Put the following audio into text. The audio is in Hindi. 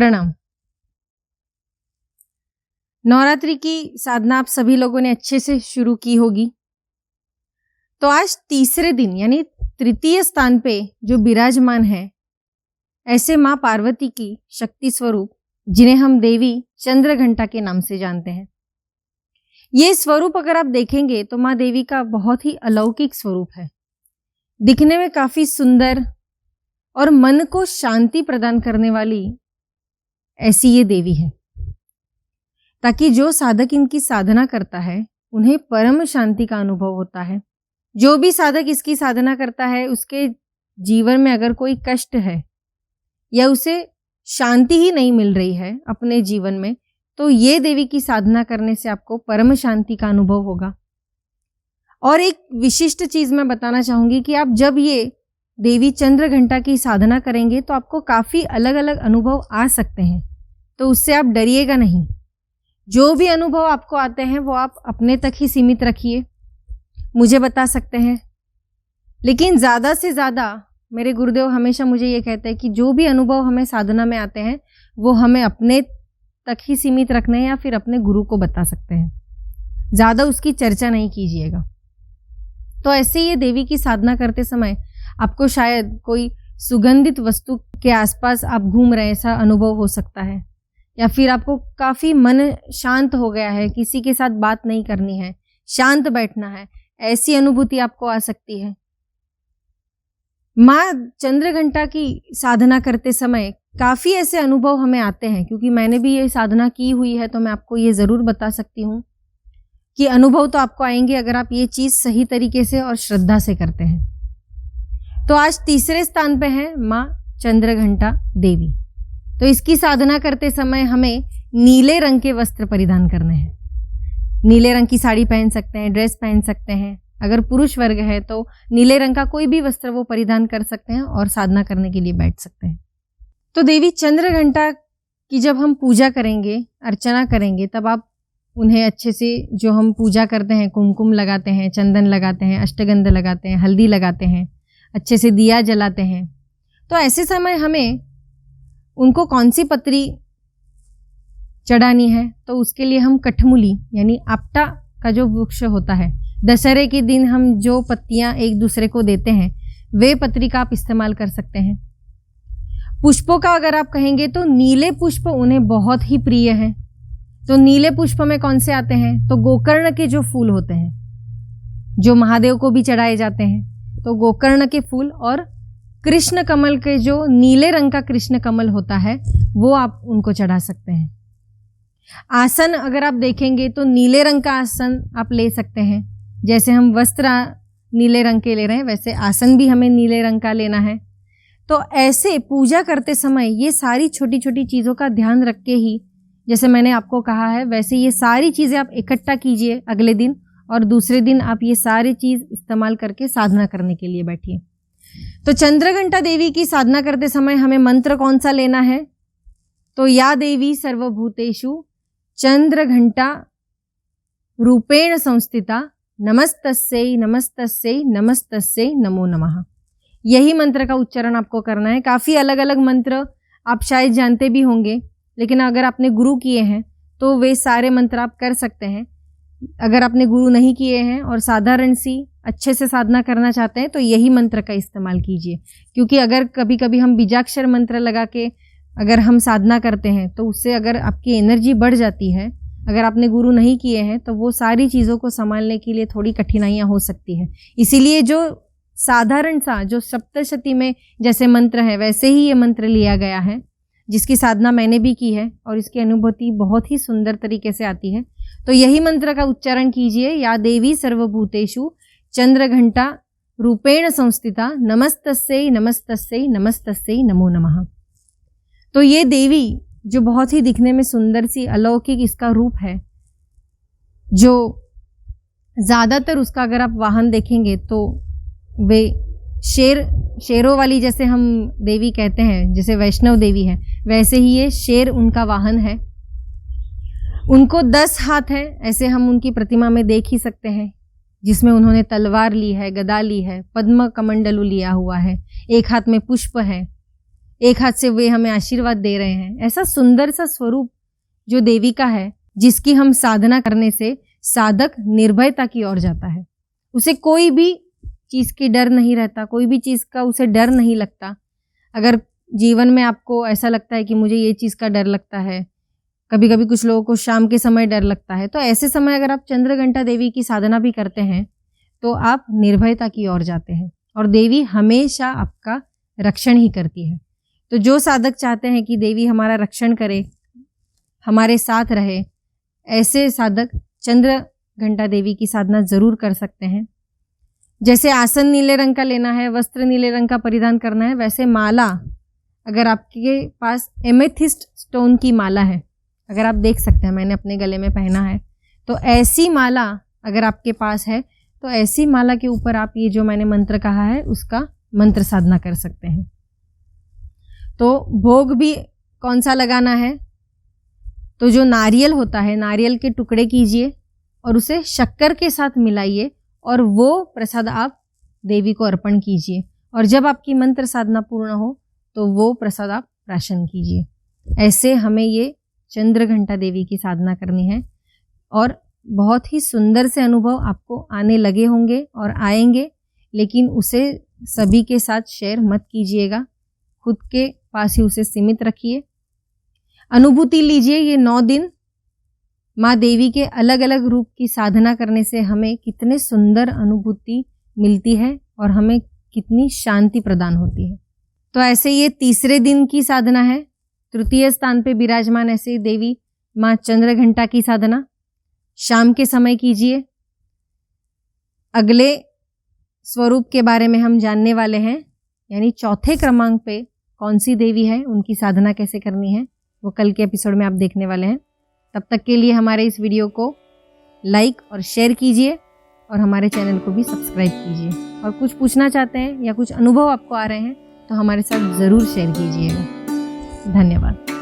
प्रणाम। नवरात्रि की साधना आप सभी लोगों ने अच्छे से शुरू की होगी। तो आज तीसरे दिन यानी तृतीय स्थान पे जो विराजमान है, ऐसे माँ पार्वती की शक्ति स्वरूप, जिन्हें हम देवी चंद्रघंटा के नाम से जानते हैं। ये स्वरूप अगर आप देखेंगे तो माँ देवी का बहुत ही अलौकिक स्वरूप है। दिखने में काफी सुंदर और मन को शांति प्रदान करने वाली ऐसी ये देवी है, ताकि जो साधक इनकी साधना करता है उन्हें परम शांति का अनुभव होता है। जो भी साधक इसकी साधना करता है, उसके जीवन में अगर कोई कष्ट है या उसे शांति ही नहीं मिल रही है अपने जीवन में, तो ये देवी की साधना करने से आपको परम शांति का अनुभव होगा। और एक विशिष्ट चीज मैं बताना चाहूंगी कि आप जब ये देवी चंद्रघंटा की साधना करेंगे तो आपको काफी अलग अलग अनुभव आ सकते हैं, तो उससे आप डरिएगा नहीं। जो भी अनुभव आपको आते हैं वो आप अपने तक ही सीमित रखिए, मुझे बता सकते हैं। लेकिन ज़्यादा से ज़्यादा मेरे गुरुदेव हमेशा मुझे ये कहते हैं कि जो भी अनुभव हमें साधना में आते हैं वो हमें अपने तक ही सीमित रखने हैं या फिर अपने गुरु को बता सकते हैं, ज़्यादा उसकी चर्चा नहीं कीजिएगा। तो ऐसे ये देवी की साधना करते समय आपको शायद कोई सुगंधित वस्तु के आसपास आप घूम रहे ऐसा अनुभव हो सकता है, या फिर आपको काफ़ी मन शांत हो गया है, किसी के साथ बात नहीं करनी है, शांत बैठना है, ऐसी अनुभूति आपको आ सकती है। माँ चंद्रघंटा की साधना करते समय काफ़ी ऐसे अनुभव हमें आते हैं, क्योंकि मैंने भी ये साधना की हुई है, तो मैं आपको ये ज़रूर बता सकती हूँ कि अनुभव तो आपको आएंगे अगर आप ये चीज़ सही तरीके से और श्रद्धा से करते हैं। तो आज तीसरे स्थान पे है माँ चंद्रघंटा देवी। तो इसकी साधना करते समय हमें नीले रंग के वस्त्र परिधान करने हैं। नीले रंग की साड़ी पहन सकते हैं, ड्रेस पहन सकते हैं। अगर पुरुष वर्ग है तो नीले रंग का कोई भी वस्त्र वो परिधान कर सकते हैं और साधना करने के लिए बैठ सकते हैं। तो देवी चंद्रघंटा की जब हम पूजा करेंगे, अर्चना करेंगे, तब आप उन्हें अच्छे से, जो हम पूजा करते हैं, कुमकुम लगाते हैं, चंदन लगाते हैं, अष्टगंध लगाते हैं, हल्दी लगाते हैं, अच्छे से दिया जलाते हैं। तो ऐसे समय हमें उनको कौन सी पत्री चढ़ानी है, तो उसके लिए हम कठमुली यानी आपटा का जो वृक्ष होता है, दशहरे के दिन हम जो पत्तियां एक दूसरे को देते हैं, वे पत्री का आप इस्तेमाल कर सकते हैं। पुष्पों का अगर आप कहेंगे तो नीले पुष्प उन्हें बहुत ही प्रिय हैं। तो नीले पुष्प में कौन से आते हैं, तो गोकर्ण के जो फूल होते हैं, जो महादेव को भी चढ़ाए जाते हैं, तो गोकर्ण के फूल और कृष्ण कमल के जो नीले रंग का कृष्ण कमल होता है वो आप उनको चढ़ा सकते हैं। आसन अगर आप देखेंगे तो नीले रंग का आसन आप ले सकते हैं। जैसे हम वस्त्र नीले रंग के ले रहे हैं, वैसे आसन भी हमें नीले रंग का लेना है। तो ऐसे पूजा करते समय ये सारी छोटी छोटी चीज़ों का ध्यान रख के ही, जैसे मैंने आपको कहा है, वैसे ये सारी चीज़ें आप इकट्ठा कीजिए अगले दिन, और दूसरे दिन आप ये सारी चीज़ इस्तेमाल करके साधना करने के लिए बैठिए। तो चंद्रघंटा देवी की साधना करते समय हमें मंत्र कौन सा लेना है, तो या देवी सर्वभूतेषु चंद्रघंटा रूपेण संस्थिता नमस्तस्यै नमस्तस्यै नमस्तस्यै नमो नमः। यही मंत्र का उच्चारण आपको करना है। काफ़ी अलग अलग मंत्र आप शायद जानते भी होंगे, लेकिन अगर आपने गुरु किए हैं तो वे सारे मंत्र आप कर सकते हैं। अगर आपने गुरु नहीं किए हैं और साधारण सी अच्छे से साधना करना चाहते हैं तो यही मंत्र का इस्तेमाल कीजिए, क्योंकि अगर कभी कभी हम बीजाक्षर मंत्र लगा के अगर हम साधना करते हैं तो उससे अगर आपकी एनर्जी बढ़ जाती है, अगर आपने गुरु नहीं किए हैं तो वो सारी चीज़ों को संभालने के लिए थोड़ी कठिनाइयाँ हो सकती है। इसीलिए जो साधारण सा, जो सप्तशती में जैसे मंत्र है वैसे ही ये मंत्र लिया गया है, जिसकी साधना मैंने भी की है और इसकी अनुभूति बहुत ही सुंदर तरीके से आती है। तो यही मंत्र का उच्चारण कीजिए, या देवी सर्वभूतेषु चंद्रघंटा रूपेण संस्थिता नमस्तस्यै नमस्तस्यै नमस्तस्यै नमो नमः। तो ये देवी जो बहुत ही दिखने में सुंदर सी अलौकिक इसका रूप है, जो ज़्यादातर उसका अगर आप वाहन देखेंगे तो वे शेरों वाली, जैसे हम देवी कहते हैं, जैसे वैष्णव देवी है, वैसे ही ये शेर उनका वाहन है। उनको 10 हाथ है, ऐसे हम उनकी प्रतिमा में देख ही सकते हैं, जिसमें उन्होंने तलवार ली है, गदा ली है, पद्म कमंडलू लिया हुआ है, एक हाथ में पुष्प है, एक हाथ से वे हमें आशीर्वाद दे रहे हैं। ऐसा सुंदर सा स्वरूप जो देवी का है, जिसकी हम साधना करने से साधक निर्भयता की ओर जाता है। उसे कोई भी चीज़ की डर नहीं रहता, कोई भी चीज़ का उसे डर नहीं लगता। अगर जीवन में आपको ऐसा लगता है कि मुझे ये चीज़ का डर लगता है, कभी कभी कुछ लोगों को शाम के समय डर लगता है, तो ऐसे समय अगर आप चंद्रघंटा देवी की साधना भी करते हैं तो आप निर्भयता की ओर जाते हैं और देवी हमेशा आपका रक्षण ही करती है। तो जो साधक चाहते हैं कि देवी हमारा रक्षण करे, हमारे साथ रहे, ऐसे साधक चंद्रघंटा देवी की साधना जरूर कर सकते हैं। जैसे आसन नीले रंग का लेना है, वस्त्र नीले रंग का परिधान करना है, वैसे माला, अगर आपके पास एमेथिस्ट स्टोन की माला है, अगर आप देख सकते हैं मैंने अपने गले में पहना है, तो ऐसी माला अगर आपके पास है तो ऐसी माला के ऊपर आप ये जो मैंने मंत्र कहा है उसका मंत्र साधना कर सकते हैं। तो भोग भी कौन सा लगाना है, तो जो नारियल होता है, नारियल के टुकड़े कीजिए और उसे शक्कर के साथ मिलाइए और वो प्रसाद आप देवी को अर्पण कीजिए। और जब आपकी मंत्र साधना पूर्ण हो तो वो प्रसाद आप प्राशन कीजिए। ऐसे हमें ये चंद्रघंटा देवी की साधना करनी है और बहुत ही सुंदर से अनुभव आपको आने लगे होंगे और आएंगे, लेकिन उसे सभी के साथ शेयर मत कीजिएगा, खुद के पास ही उसे सीमित रखिए। अनुभूति लीजिए, ये 9 दिन माँ देवी के अलग अलग रूप की साधना करने से हमें कितने सुंदर अनुभूति मिलती है और हमें कितनी शांति प्रदान होती है। तो ऐसे ये तीसरे दिन की साधना है। तृतीय स्थान पे विराजमान ऐसे देवी माँ चंद्रघंटा की साधना शाम के समय कीजिए। अगले स्वरूप के बारे में हम जानने वाले हैं, यानी चौथे क्रमांक पे कौन सी देवी है, उनकी साधना कैसे करनी है, वो कल के एपिसोड में आप देखने वाले हैं। तब तक के लिए हमारे इस वीडियो को लाइक और शेयर कीजिए और हमारे चैनल को भी सब्सक्राइब कीजिए। और कुछ पूछना चाहते हैं या कुछ अनुभव आपको आ रहे हैं तो हमारे साथ ज़रूर शेयर कीजिएगा। धन्यवाद।